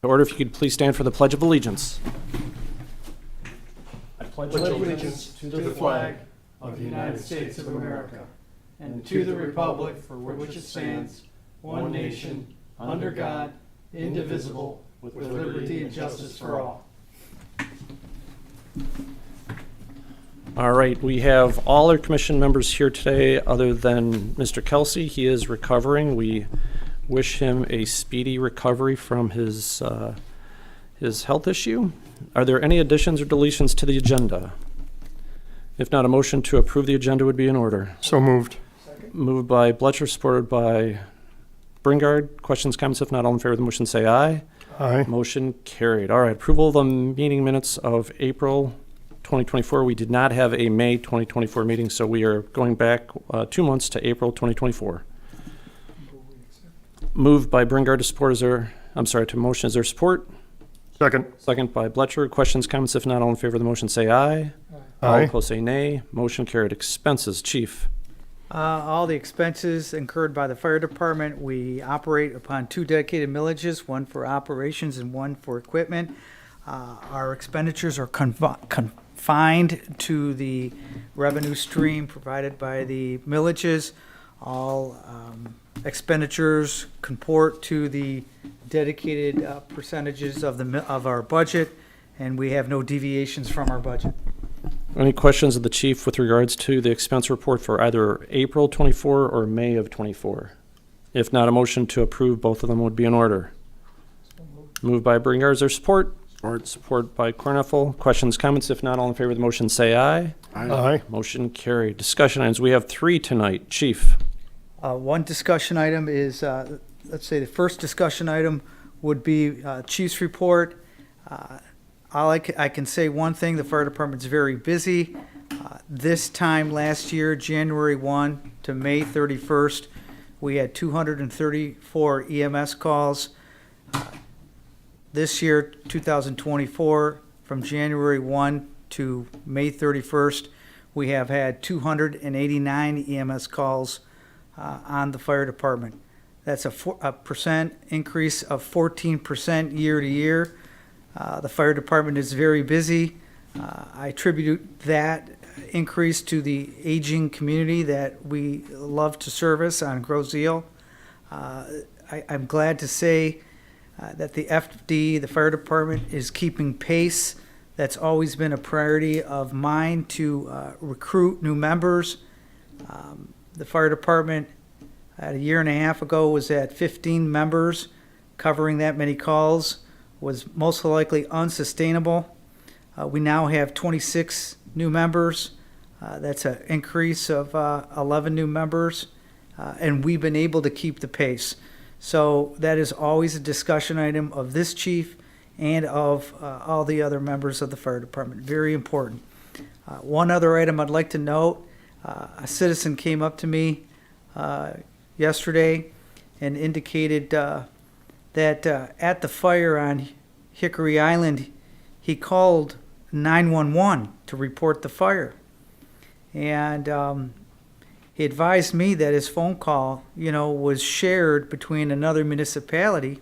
To order, if you could please stand for the Pledge of Allegiance. I pledge allegiance to the flag of the United States of America and to the republic for which it stands, one nation, under God, indivisible, with liberty and justice for all. All right, we have all our commission members here today other than Mr. Kelsey. He is recovering. We wish him a speedy recovery from his health issue. Are there any additions or deletions to the agenda? If not, a motion to approve the agenda would be in order. So moved. Moved by Bletcher, supported by Bringard. Questions, comments? If not, all in favor of the motion say aye. Aye. Motion carried. All right, approval of the meeting minutes of April 2024. We did not have a May 2024 meeting, so we are going back 2 months to April 2024. Moved by Bringard to support. To motion. Is there support? Second. Second by Bletcher. Questions, comments? If not, all in favor of the motion say aye. All Aye. opposed say nay. Motion carried. Expenses, Chief. All the expenses incurred by the fire department, we operate upon 2 dedicated millages, one for operations and one for equipment. Our expenditures are confined to the revenue stream provided by the millages. All expenditures comport to the dedicated percentages of our budget, and we have no deviations from our budget. Any questions of the chief with regards to the expense report for either April 24 or May of 24? If not, a motion to approve both of them would be in order. Moved by Bringard. Is there support? Support by Corneffel. Questions, comments? If not, all in favor of the motion say aye. Aye. Motion carried. Discussion items. We have 3 tonight. Chief. One discussion item is, let's say the first discussion item would be chief's report. I can say one thing, the fire department's very busy. This time last year, January 1 to May 31st, we had 234 EMS calls. This year, 2024, from January 1 to May 31st, we have had 289 EMS calls on the fire department. That's a percent increase of 14% year to year. The fire department is very busy. I attribute that increase to the aging community that we love to service on Grosse-Ile. I'm glad to say that the FD, the fire department, is keeping pace. That's always been a priority of mine to recruit new members. The fire department, a year and a half ago, was at 15 members. Covering that many calls was most likely unsustainable. We now have 26 new members. That's an increase of 11 new members, and we've been able to keep the pace. So that is always a discussion item of this chief and of all the other members of the fire department. Very important. One other item I'd like to note, a citizen came up to me yesterday and indicated that at the fire on Hickory Island, he called 911 to report the fire. And he advised me that his phone call, was shared between another municipality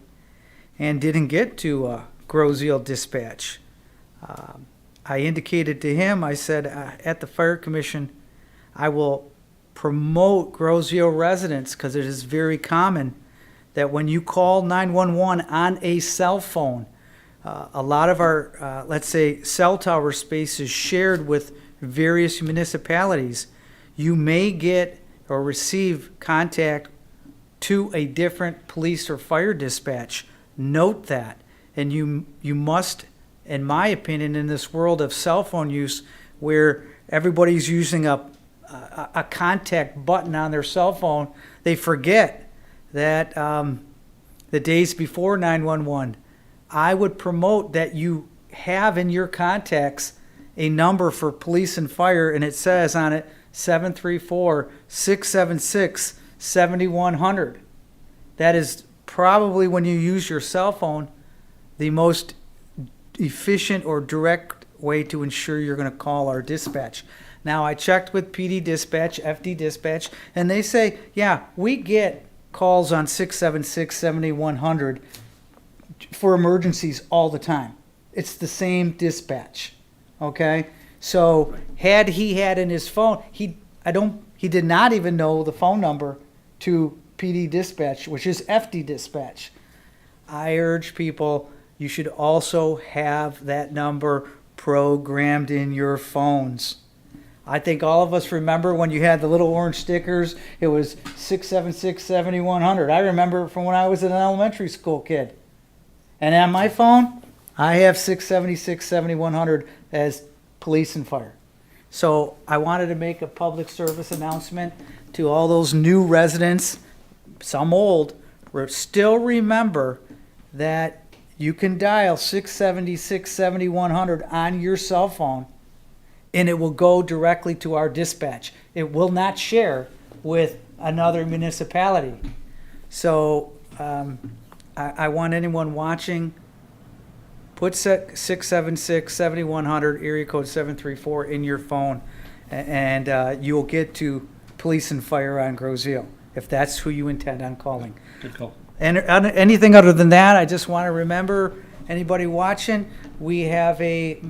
and didn't get to Grosse-Ile Dispatch. I indicated to him, I said, at the Fire Commission, I will promote Grosse-Ile residents, because it is very common that when you call 911 on a cell phone, a lot of our, let's say, cell tower space is shared with various municipalities. You may get or receive contact to a different police or fire dispatch. Note that. And you must, in my opinion, in this world of cell phone use where everybody's using a contact button on their cell phone, they forget that the days before 911, I would promote that you have in your contacts a number for police and fire, and it says on it 734-676-7100. That is probably, when you use your cell phone, the most efficient or direct way to ensure you're going to call our dispatch. Now, I checked with PD Dispatch, FD Dispatch, and they say, yeah, we get calls on 676-7100, for emergencies all the time. It's the same dispatch, okay? So had he had in his phone, he did not even know the phone number to PD dispatch, which is FD dispatch. I urge people, you should also have that number programmed in your phones. I think all of us remember when you had the little orange stickers, it was 676-7100. I remember from when I was an elementary school kid. And on my phone, I have 676-7100 as police and fire. So I wanted to make a public service announcement to all those new residents, some old, still remember that you can dial 676-7100 on your cell phone, and it will go directly to our dispatch. It will not share with another municipality. So I want anyone watching, put 676-7100, area code 734 in your phone, and you will get to police and fire on Groseal, if that's who you intend on calling. Good call. And anything other than that, I just want to remember anybody watching, we have a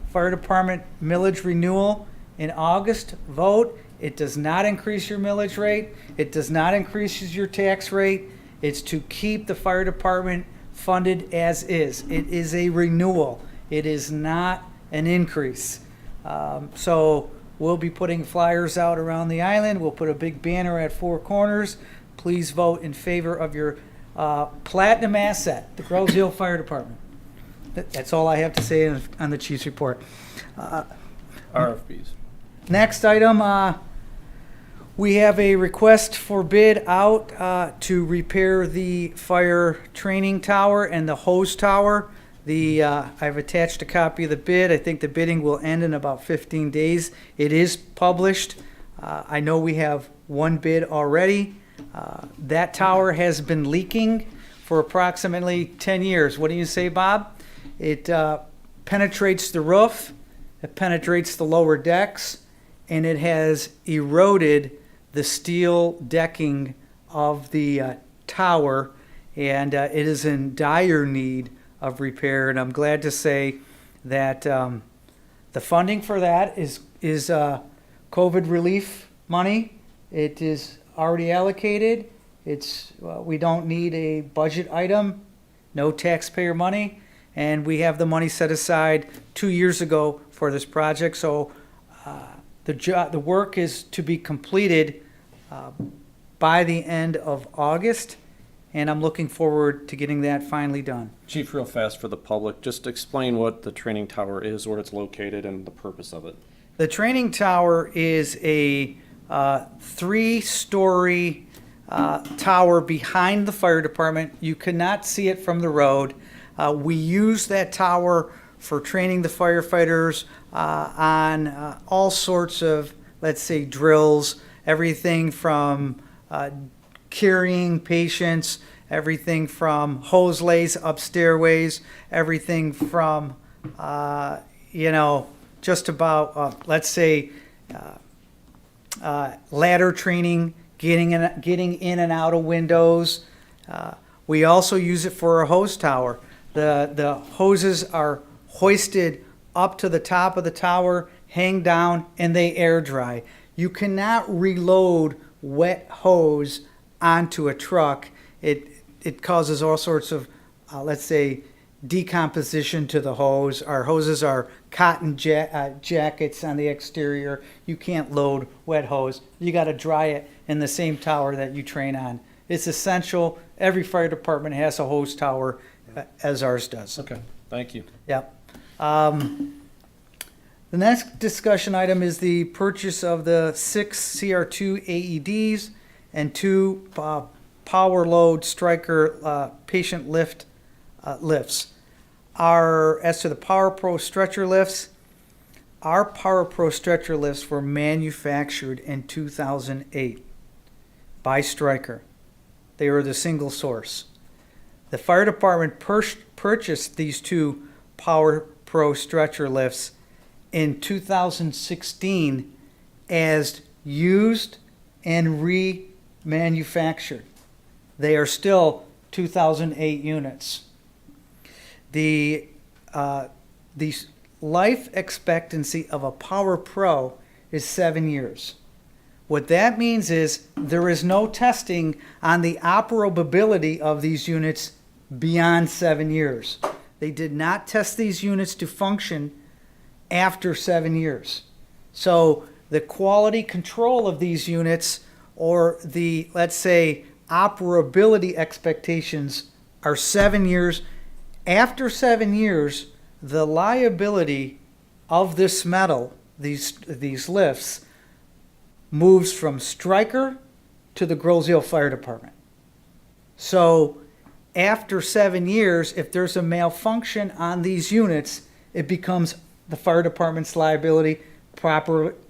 fire department millage renewal in August. Vote. It does not increase your millage rate. It does not increase your tax rate. It's to keep the fire department funded as is. It is a renewal. It is not an increase. So we'll be putting flyers out around the island. We'll put a big banner at Four Corners. Please vote in favor of your platinum asset, the Groseal Fire Department. That's all I have to say on the chief's report. RFPs. Next item, we have a request for bid out to repair the fire training tower and the hose tower. I've attached a copy of the bid. I think the bidding will end in about 15 days. It is published. I know we have one bid already. That tower has been leaking for approximately 10 years. What do you say, Bob? It penetrates the roof, it penetrates the lower decks, and it has eroded the steel decking of the tower, and it is in dire need of repair. And I'm glad to say that the funding for that is COVID relief money. It is already allocated. We don't need a budget item, no taxpayer money, and we have the money set aside 2 years ago for this project. So the work is to be completed by the end of August, and I'm looking forward to getting that finally done. Chief, real fast for the public, just explain what the training tower is, where it's located, and the purpose of it. The training tower is a 3-story tower behind the fire department. You cannot see it from the road. We use that tower for training the firefighters on all sorts of, let's say, drills, everything from carrying patients, everything from hose lays up stairways, everything from, just about, let's say, ladder training, getting in and out of windows. We also use it for a hose tower. The hoses are hoisted up to the top of the tower, hang down, and they air dry. You cannot reload wet hose onto a truck. It causes all sorts of, let's say, decomposition to the hose. Our hoses are cotton jackets on the exterior. You can't load wet hose. You got to dry it in the same tower that you train on. It's essential. Every fire department has a hose tower, as ours does. Okay, thank you. Yep. The next discussion item is the purchase of the 6 CR2 AEDs and 2 power load striker patient lifts. As to the Power Pro stretcher lifts, our Power Pro stretcher lifts were manufactured in 2008 by Stryker. They were the single source. The fire department purchased these 2 Power Pro stretcher lifts in 2016 as used and remanufactured. They are still 2008 units. The life expectancy of a Power Pro is 7 years. What that means is there is no testing on the operability of these units beyond 7 years. They did not test these units to function after 7 years. So the quality control of these units, or the, let's say, operability expectations, are 7 years. After 7 years, the liability of this metal, these lifts, moves from Stryker to the Groseal Fire Department. So after 7 years, if there's a malfunction on these units, it becomes the fire department's liability,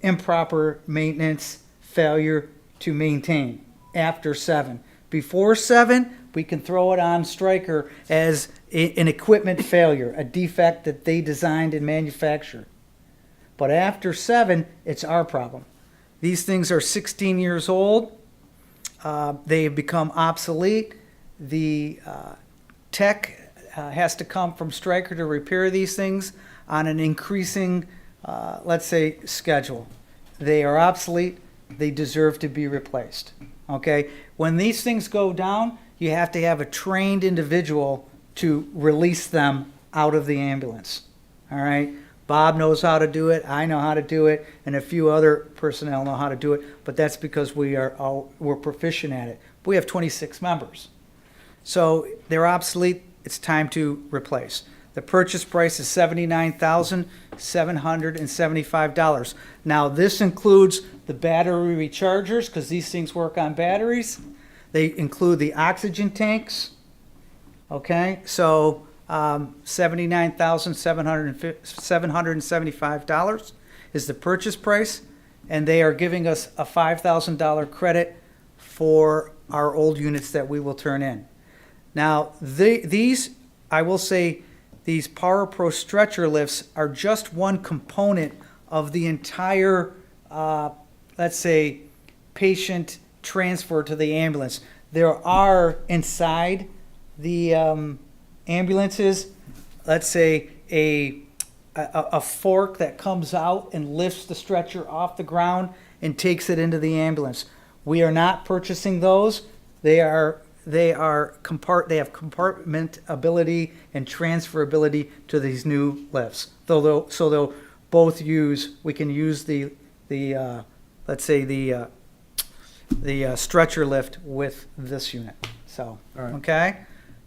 improper maintenance, failure to maintain after 7. Before 7, we can throw it on Stryker as an equipment failure, a defect that they designed and manufactured. But after 7, it's our problem. These things are 16 years old. They have become obsolete. The tech has to come from Stryker to repair these things on an increasing, let's say, schedule. They are obsolete. They deserve to be replaced. Okay? When these things go down, you have to have a trained individual to release them out of the ambulance. All right? Bob knows how to do it, I know how to do it, and a few other personnel know how to do it, but that's because we're proficient at it. We have 26 members. So they're obsolete, it's time to replace. The purchase price is $79,775. Now this includes the battery rechargers, because these things work on batteries. They include the oxygen tanks. Okay, so $79,775 is the purchase price, and they are giving us a $5,000 credit for our old units that we will turn in. Now, these, I will say, these Power Pro stretcher lifts are just one component of the entire, let's say, patient transfer to the ambulance. There are inside the ambulances, let's say, a fork that comes out and lifts the stretcher off the ground and takes it into the ambulance. We are not purchasing those. They have compartmentability and transferability to these new lifts. So they'll both use. We can use the stretcher lift with this unit. So All right. okay.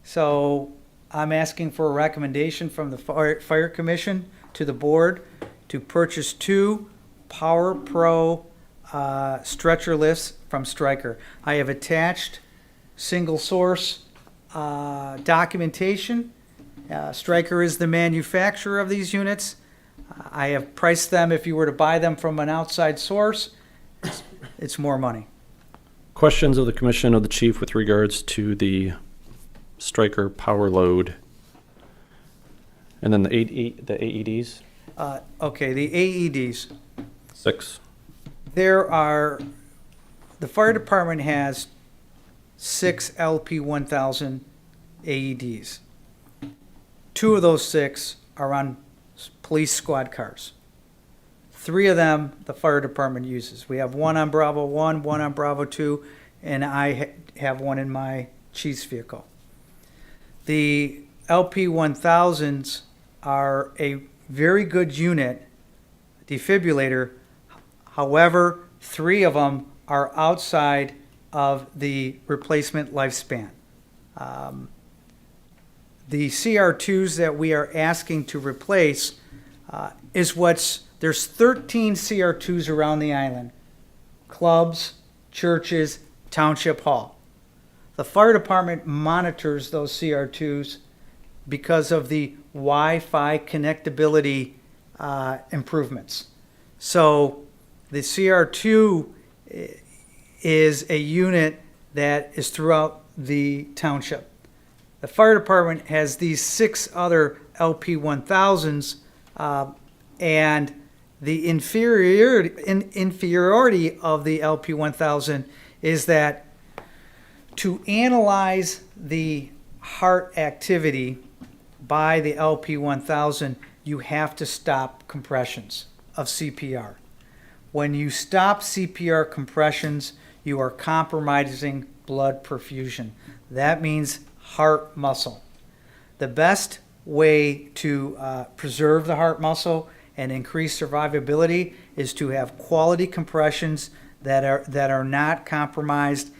So I'm asking for a recommendation from the Fire Commission to the board to purchase 2 Power Pro stretcher lifts from Stryker. I have attached single source documentation. Stryker is the manufacturer of these units. I have priced them. If you were to buy them from an outside source, it's more money. Questions of the commission of the chief with regards to the Stryker power load? And then the AEDs? Okay, the AEDs. 6. The fire department has 6 LP1000 AEDs. 2 of those 6 are on police squad cars. 3 of them the fire department uses. We have 1 on Bravo 1, 1 on Bravo 2, and I have 1 in my chief's vehicle. The LP1000s are a very good unit, defibrillator. However, 3 of them are outside of the replacement lifespan. The CR2s that we are asking to replace there's 13 CR2s around the island. Clubs, churches, township hall. The fire department monitors those CR2s because of the Wi-Fi connectability improvements. So the CR2 is a unit that is throughout the township. The fire department has these 6 other LP1000s, and the inferiority of the LP1000 is that to analyze the heart activity by the LP 1000, you have to stop compressions of CPR. When you stop CPR compressions, you are compromising blood perfusion. That means heart muscle. The best way to preserve the heart muscle and increase survivability is to have quality compressions that are not compromised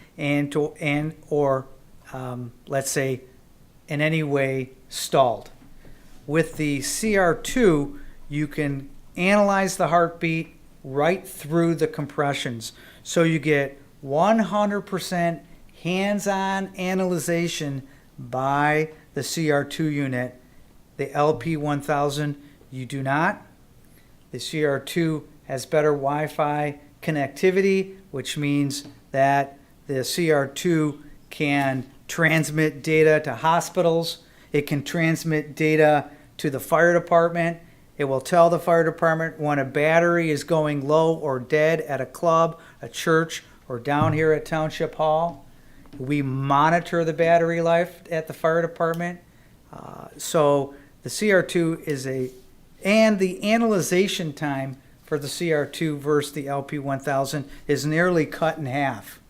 or let's say in any way stalled. With the CR2, you can analyze the heartbeat right through the compressions, so you get 100% hands-on analyzation by the CR2 unit. The LP 1000, you do not. The CR2 has better Wi-Fi connectivity, which means that the CR2 can transmit data to hospitals. It can transmit data to the fire department. It will tell the fire department when a battery is going low or dead at a club, a church, or down here at Township Hall. We monitor the battery life at the fire department. So the CR2 and the analyzation time for the CR2 versus the LP 1000 is nearly cut in half.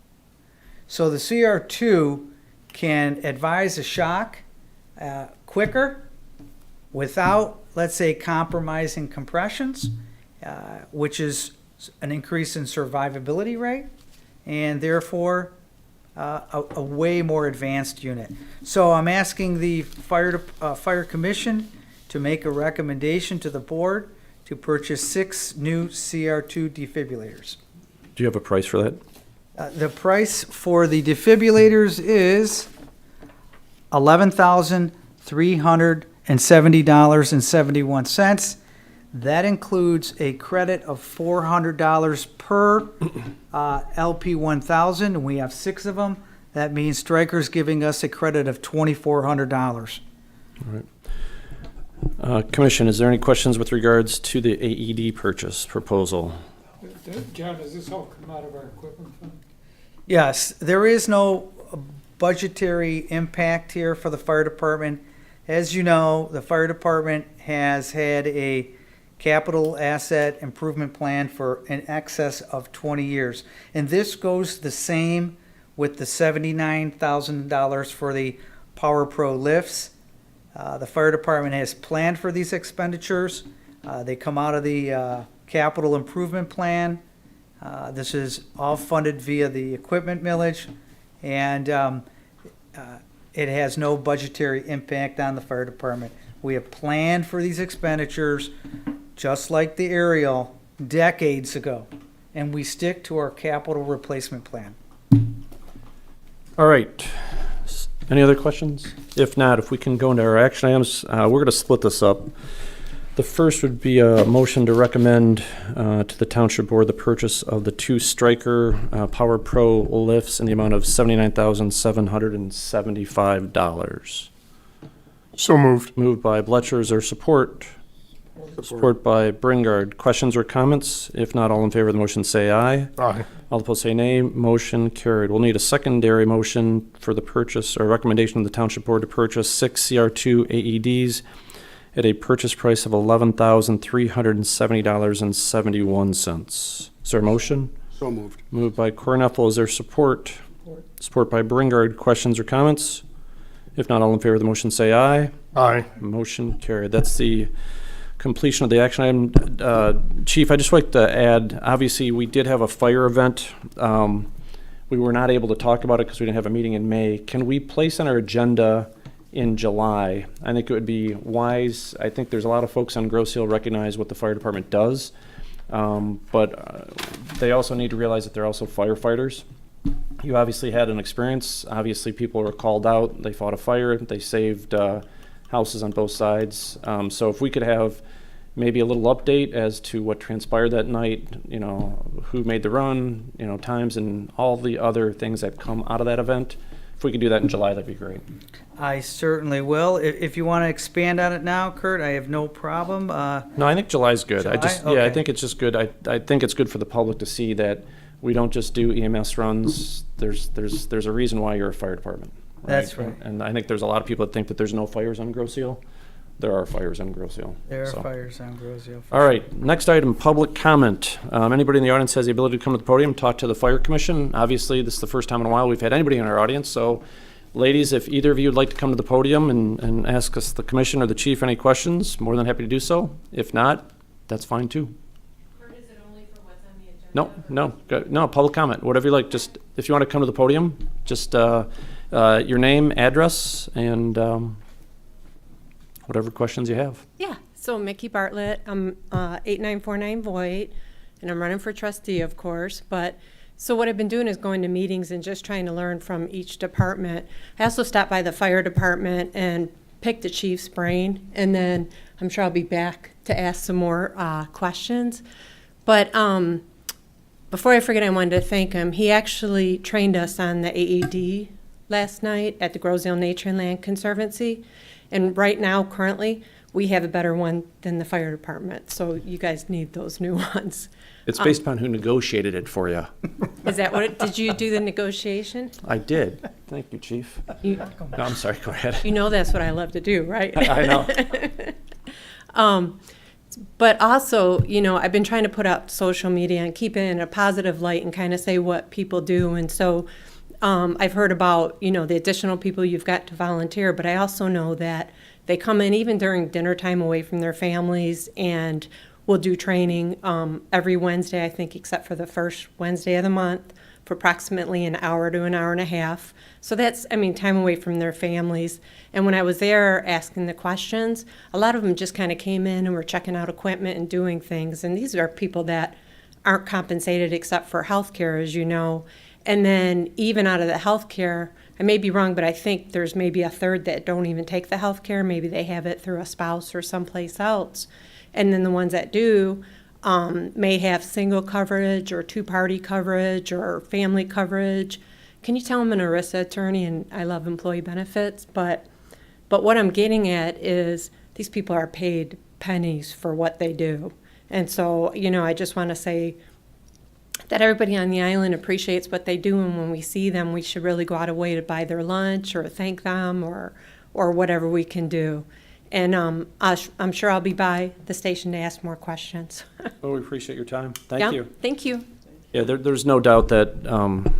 So the CR2 can advise a shock quicker without, let's say, compromising compressions, which is an increase in survivability rate, and therefore a way more advanced unit. So I'm asking the Fire Commission to make a recommendation to the board to purchase 6 new CR2 defibrillators. Do you have a price for that? The price for the defibrillators is $11,370.71. That includes a credit of $400 per LP 1000, and we have 6 of them. That means Stryker's giving us a credit of $2,400. All right. Commission, is there any questions with regards to the AED purchase proposal? John, does this all come out of our equipment fund? Yes, there is no budgetary impact here for the fire department. As you know, the fire department has had a capital asset improvement plan for in excess of 20 years. And this goes the same with the $79,000 for the Power Pro lifts. The fire department has planned for these expenditures. They come out of the capital improvement plan. This is all funded via the equipment millage, and it has no budgetary impact on the fire department. We have planned for these expenditures just like the aerial decades ago, and we stick to our capital replacement plan. All right. Any other questions? If not, if we can go into our action items, we're going to split this up. The first would be a motion to recommend to the Township Board the purchase of the 2 Stryker Power Pro lifts in the amount of $79,775. So moved. Moved by Bletcher. Is there support? Support by Bringard. Questions or comments? If not, all in favor of the motion say aye. Aye. All opposed say nay. Motion carried. We'll need a secondary motion for the purchase or recommendation of the Township Board to purchase 6 CR2 AEDs at a purchase price of $11,370.71. Is there a motion? So moved. Moved by Corneffel. Is there support? Support by Bringard. Questions or comments? If not, all in favor of the motion say aye. Aye. Motion carried. That's the completion of the action item. Chief, I'd just like to add, obviously, we did have a fire event. We were not able to talk about it because we didn't have a meeting in May. Can we place on our agenda in July? I think it would be wise. I think there's a lot of folks on Grosse Hill recognize what the fire department does, but they also need to realize that they're also firefighters. You obviously had an experience. Obviously, people were called out. They fought a fire. They saved houses on both sides. So if we could have maybe a little update as to what transpired that night, you know, who made the run, you know, times and all the other things that come out of that event. If we could do that in July, that'd be great. I certainly will. If you want to expand on it now, Kurt, I have no problem. No, I think July's good. July? Yeah, I Okay. think it's just good. I think it's good for the public to see that we don't just do EMS runs. There's a reason why you're a fire department. That's right. And I think there's a lot of people that think that there's no fires on Grosse Hill. there are fires on Grosse Ile. There are so. fires on Grosse Ile. All right, next item, public comment. Anybody in the audience has the ability to come to the podium, talk to the fire commission. Obviously, this is the first time in a while we've had anybody in our audience, so ladies, if either of you would like to come to the podium and ask us, the commission or the chief, any questions, more than happy to do so. If not, that's fine too. Or is it only for what's on the agenda? No, public comment, whatever you like. Just, if you want to come to the podium, just your name, address, and whatever questions you have. Yeah, so Mickey Bartlett, I'm 8949 Voight, and I'm running for trustee, of course, but so what I've been doing is going to meetings and just trying to learn from each department. I also stopped by the fire department and picked the chief's brain, and then I'm sure I'll be back to ask some more questions. But before I forget, I wanted to thank him. He actually trained us on the AED last night at the Grosse Ile Nature and Land Conservancy. And right now, currently, we have a better one than the fire department. So you guys need those new ones. It's based upon who negotiated it for you. Is that what did you do the negotiation? I did. Thank you, chief. You, No, I'm sorry, go ahead. you know that's what I love to do, right? I know. But also, you know, I've been trying to put out social media and keep it in a positive light and kind of say what people do. And so I've heard about, you know, the additional people you've got to volunteer, but I also know that they come in even during dinner time away from their families, and we'll do training every Wednesday, I think, except for the first Wednesday of the month, for approximately an hour to an hour and a half. So that's, I mean, time away from their families. And when I was there asking the questions, a lot of them just kind of came in and were checking out equipment and doing things. And these are people that aren't compensated except for health care, as you know. And then even out of the health care, I may be wrong, but I think there's maybe a third that don't even take the health care. Maybe they have it through a spouse or someplace else. And then the ones that do may have single coverage or two-party coverage or family coverage. Can you tell I'm an ERISA attorney and I love employee benefits? But what I'm getting at is these people are paid pennies for what they do. And so, you know, I just want to say that everybody on the island appreciates what they do, and when we see them, we should really go out of way to buy their lunch or thank them or whatever we can do. And I'm sure I'll be by the station to ask more questions. Well, we appreciate your time. Thank you. Thank you. Yeah, there's no doubt that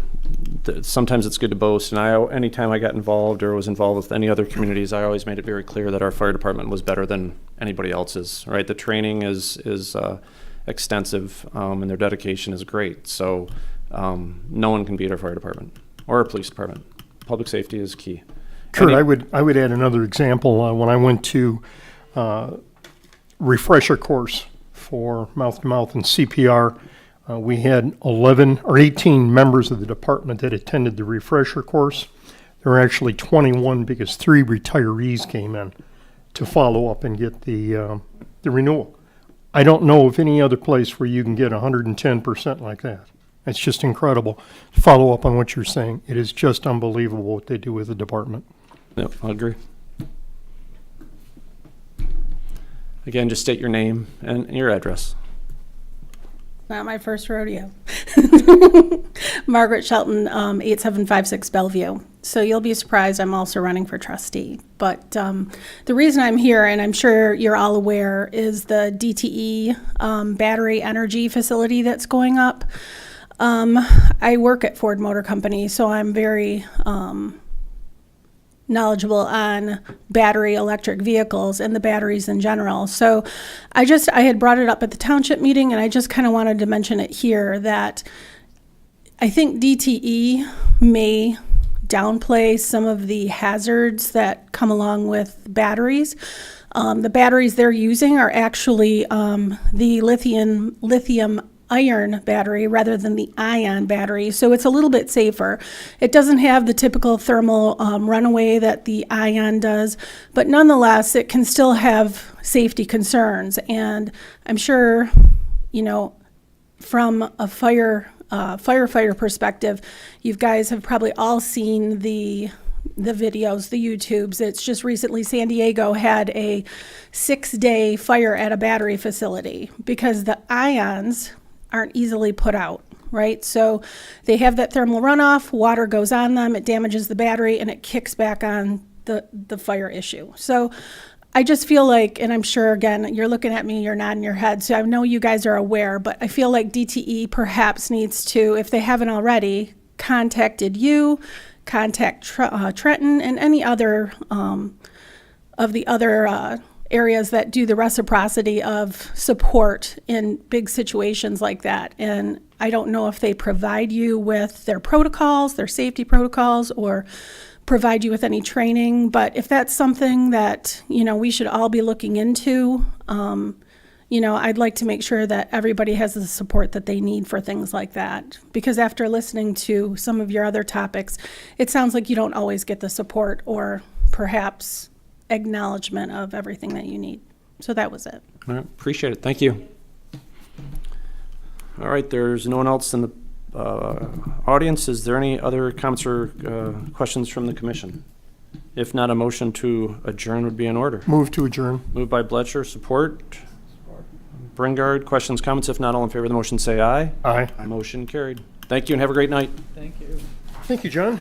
sometimes it's good to boast, and anytime I got involved or was involved with any other communities, I always made it very clear that our fire department was better than anybody else's, right? The training is extensive, and their dedication is great. So no one can beat our fire department or our police department. Public safety is key. Kurt, I would add another example. When I went to refresher course for mouth-to-mouth and CPR, we had 11 or 18 members of the department that attended the refresher course. There were actually 21 because 3 retirees came in to follow up and get the renewal. I don't know of any other place where you can get 110% like that. It's just incredible. To follow up on what you're saying, it is just unbelievable what they do with the department. Yep, I agree. Again, just state your name and your address. Not my first rodeo. Margaret Shelton, 8756 Bellevue. So you'll be surprised, I'm also running for trustee. But the reason I'm here, and I'm sure you're all aware, is the DTE battery energy facility that's going up. I work at Ford Motor Company, so I'm very knowledgeable on battery electric vehicles and the batteries in general. So I had brought it up at the township meeting, and I just kind of wanted to mention it here that I think DTE may downplay some of the hazards that come along with batteries. The batteries they're using are actually the lithium iron battery rather than the ion battery, so it's a little bit safer. It doesn't have the typical thermal runaway that the ion does, but nonetheless it can still have safety concerns. And I'm sure, you know, from a firefighter perspective, you guys have probably all seen the videos, the YouTubes. It's just recently San Diego had a 6-day fire at a battery facility because the ions aren't easily put out, right? So they have that thermal runoff, water goes on them, it damages the battery, and it kicks back on the fire issue. So I just feel like, and I'm sure, again, you're looking at me, you're nodding your head, so I know you guys are aware, but I feel like DTE perhaps needs to, if they haven't already, contacted you, contact Trenton and any other of the other areas that do the reciprocity of support in big situations like that. And I don't know if they provide you with their protocols, their safety protocols, or provide you with any training. But if that's something that, we should all be looking into, I'd like to make sure that everybody has the support that they need for things like that. Because after listening to some of your other topics, it sounds like you don't always get the support or perhaps acknowledgement of everything that you need. So that was it. All right, appreciate it. Thank you. All right, there's no one else in the audience. Is there any other comments or questions from the commission? If not, a motion to adjourn would be in order. Move to adjourn. Moved by Bletcher, support. Bringard, questions, comments? If not, all in favor of the motion say aye. Aye. Motion carried. Thank you and have a great night. Thank you. Thank you, John.